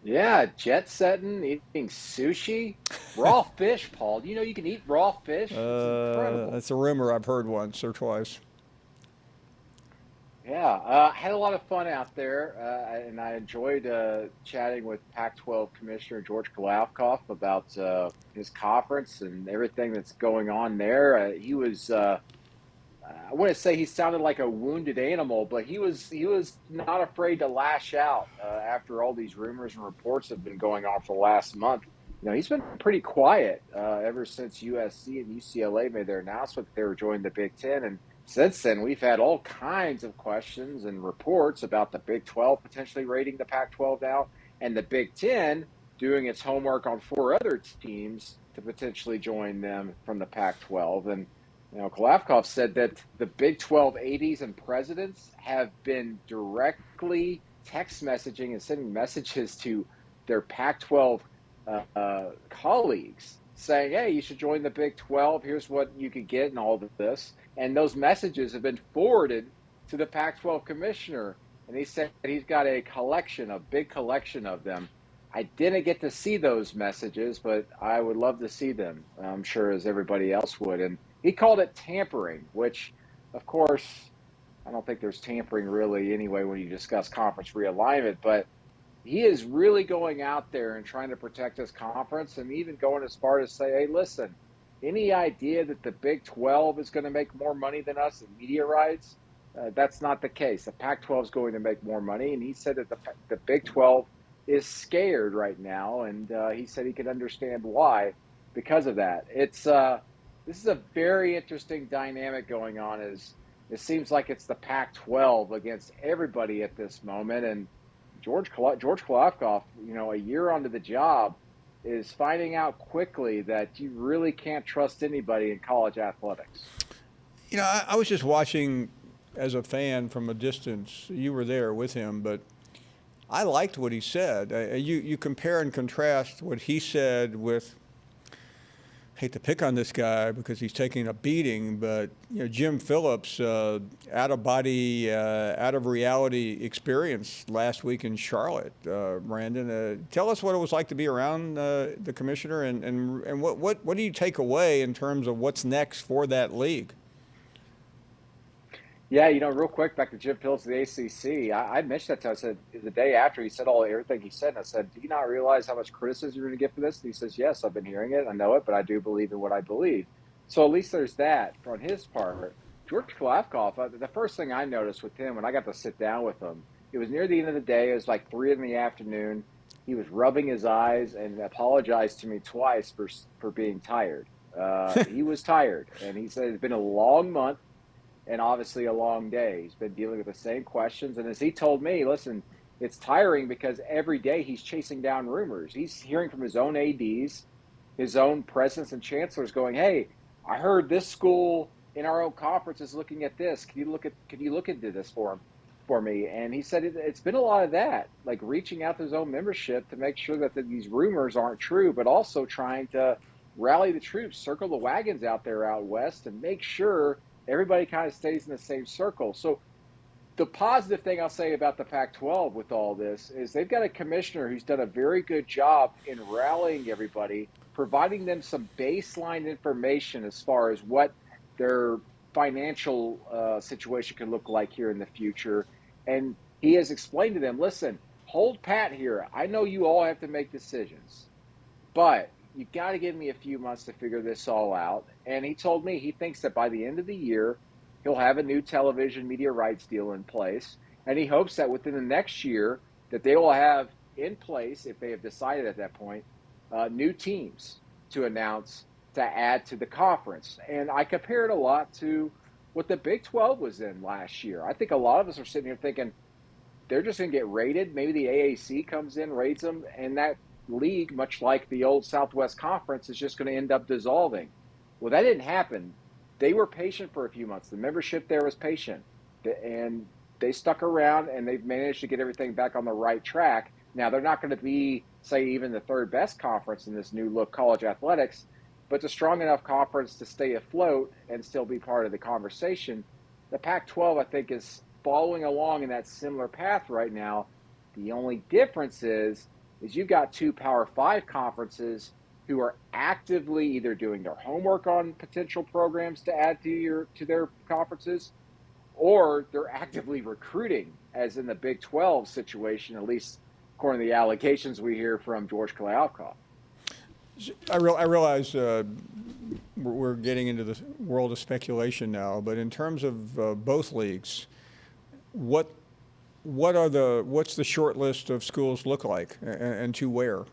Yeah, jet setting, eating sushi, raw fish, Paul. Do you know you can eat raw fish? It's incredible. That's a rumor I've heard once or twice. Yeah, had a lot of fun out there, and I enjoyed chatting with Pac-12 Commissioner George Kliavkoff about his conference and everything that's going on there. I wouldn't say he sounded like a wounded animal, but he was not afraid to lash out after all these rumors and reports have been going on for the last month. He's been pretty quiet ever since USC and UCLA made their announcement that they were joining the Big Ten, and since then we've had all kinds of questions and reports about the Big 12 potentially raiding the Pac-12 now, and the Big Ten doing its homework on four other teams to potentially join them from the Pac-12. And Kliavkoff said that the Big 12 ADs and presidents have been directly text messaging and sending messages to their Pac 12 colleagues saying, hey, you should join the Big 12. Here's what you could get and all of this. And those messages have been forwarded to the Pac 12 commissioner. And he said he's got a big collection of them. I didn't get to see those messages, but I would love to see them. I'm sure as everybody else would. And he called it tampering, which, of course, I don't think there's tampering really anyway when you discuss conference realignment, but he is really going out there and trying to protect his conference and even going as far as say, hey, listen, any idea that the Big 12 is going to make more money than us in media rights? That's not the case. The Pac 12 is going to make more money. And he said that the Big 12 is scared right now. And he said he could understand why because of that. This is a very interesting dynamic going on. As it seems like it's the Pac-12 against everybody at this moment, and George Kliavkoff, a year onto the job, is finding out quickly that you really can't trust anybody in college athletics. I was just watching as a fan from a distance. You were there with him, but I liked what he said. You compare and contrast what he said with, hate to pick on this guy because he's taking a beating, but Jim Phillips, out of body, out of reality experience last week in Charlotte. Brandon, tell us what it was like to be around the commissioner, and what do you take away in terms of what's next for that league? Yeah, real quick, back to Jim Phillips of the ACC. I mentioned that to him. I said the day after he said everything he said, and I said, "Do you not realize how much criticism you're going to get for this?" And he says, "Yes, I've been hearing it. I know it, but I do believe in what I believe." So at least there's that from his part. George Kliavkoff. The first thing I noticed with him when I got to sit down with him, it was near the end of the day. It was like 3 in the afternoon. He was rubbing his eyes and apologized to me twice for being tired. He was tired, and he said it's been a long month and obviously a long day. He's been dealing with the same questions. And as he told me, listen, it's tiring because every day he's chasing down rumors. He's hearing from his own ADs, his own presidents and chancellors going, hey, I heard this school in our own conference is looking at this. Can you look into this for me? And he said it's been a lot of that, like reaching out to his own membership to make sure that these rumors aren't true, but also trying to rally the troops, circle the wagons out there out west, and make sure everybody kind of stays in the same circle. So the positive thing I'll say about the Pac-12 with all this is they've got a commissioner who's done a very good job in rallying everybody, providing them some baseline information as far as what their financial situation can look like here in the future. And he has explained to them, listen, hold pat here. I know you all have to make decisions, but you got to give me a few months to figure this all out. And he told me he thinks that by the end of the year, he'll have a new television media rights deal in place. And he hopes that within the next year that they will have in place, if they have decided at that point, new teams to announce to add to the conference. And I compare it a lot to what the Big 12 was in last year. I think a lot of us are sitting here thinking, they're just going to get raided. Maybe the AAC comes in, raids them, and that league, much like the old Southwest Conference, is just going to end up dissolving. Well, that didn't happen. They were patient for a few months. The membership there was patient, and they stuck around, and they've managed to get everything back on the right track. Now, they're not going to be, say, even the third best conference in this new look college athletics, but it's a strong enough conference to stay afloat and still be part of the conversation. The Pac-12, I think, is following along in that similar path right now. The only difference is is you've got two Power 5 conferences who are actively either doing their homework on potential programs to add to their conferences, or they're actively recruiting, as in the Big 12 situation, at least according to the allegations we hear from George Kliavkoff. I realize we're getting into the world of speculation now, but in terms of both leagues, what's the short list of schools look like, and to where?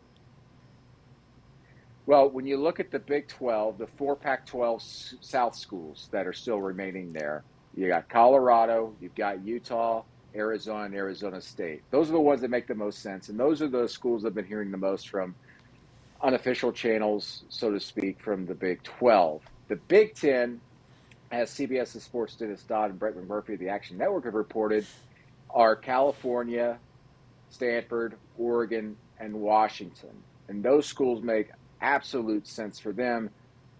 Well, when you look at the Big 12, the four Pac-12 South schools that are still remaining there, you got Colorado, you've got Utah, Arizona, and Arizona State. Those are the ones that make the most sense, and those are the schools I've been hearing the most from unofficial channels, so to speak, from the Big 12. The Big 10, as CBS's sports Dennis Dodd and Brett McMurphy of the Action Network have reported, are California, Stanford, Oregon, and Washington. And those schools make absolute sense for them,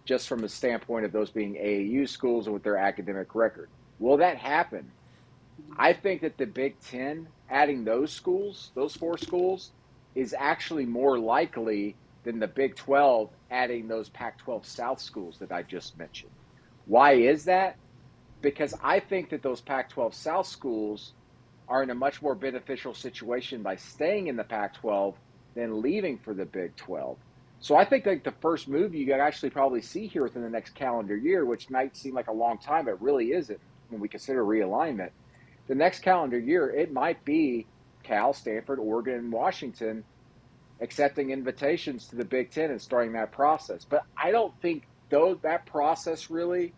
just from the standpoint of those being AAU schools and with their academic record. Will that happen? I think that the Big 10, adding those schools, those four schools, is actually more likely than the Big 12 adding those Pac-12 South schools that I just mentioned. Why is that? Because I think that those Pac-12 South schools are in a much more beneficial situation by staying in the Pac-12 than leaving for the Big 12. So I think like the first move you could actually probably see here within the next calendar year, which might seem like a long time, but really isn't when we consider realignment. The next calendar year, it might be Cal, Stanford, Oregon, and Washington accepting invitations to the Big Ten and starting that process. But I don't think that process really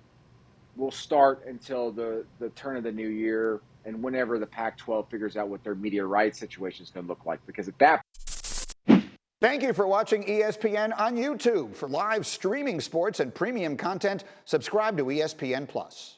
will start until the turn of the new year and whenever the Pac-12 figures out what their media rights situation is going to look like. Because at that Thank you for watching ESPN on YouTube. For live streaming sports and premium content, subscribe to ESPN+.